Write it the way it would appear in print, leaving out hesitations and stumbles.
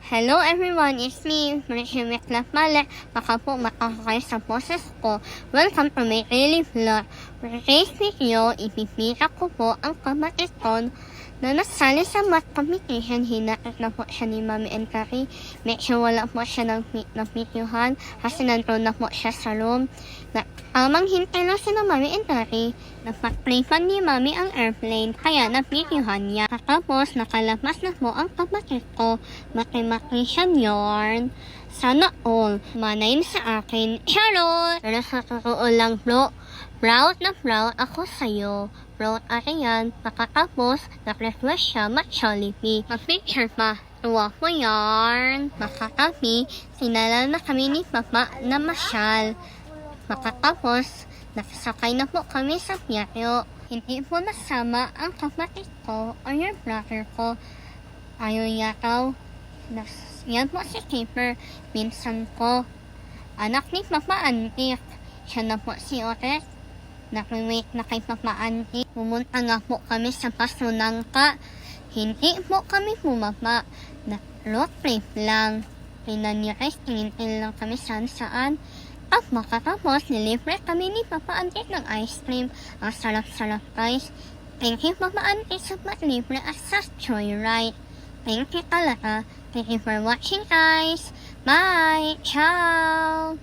Hello everyone, it's me, Marisha Male. Baka po makakakay sa boses ko. Welcome to my daily vlog. For today's video, ipipira ko po ang kamatiton na nasali sa math competition. Hinakit na po siya ni Mami and Kari. Medyo wala po siya ng videohan kasi nandun na po siya sa room. Amang hintay lang si na Mami and Kari. Napag-playpan ni Mami ang airplane kaya na-videohan niya. Tapos nakalabas na po ang kapatid ko. Maki-maki siya yarn. Sana all. Manayin sa akin. Charot! Pero sa totoo lang bro, proud na proud ako sa'yo. Proud ako yan. Makatapos, na-request siya mag-Jollibee. Mag-picture pa. Tuwa ko yarn. Makatabi, sinala na kami ni Papa na masyal. Makatapos, nakasakay na po kami sa piyayo. Hindi po nasama ang kapatid ko o your brother ko. Ayaw yataw. Yan po si Keeper, minsan ko. Anak ni Papa Antik. Siya na po si Otet. Nakiwait na kay Papa Antik. Pumunta nga po kami sa Pasunangka. Hindi po kami bumaba. Road trip lang. Pinanirais, tingin-tingin lang kami saan. At makatapos, nilibre kami ni Papa Antik ng ice cream. Ang sarap-sarap guys. Thank you Papa Antik sa libre at sa joyride. Thank you talaga. Thank you for watching guys. Bye! Ciao!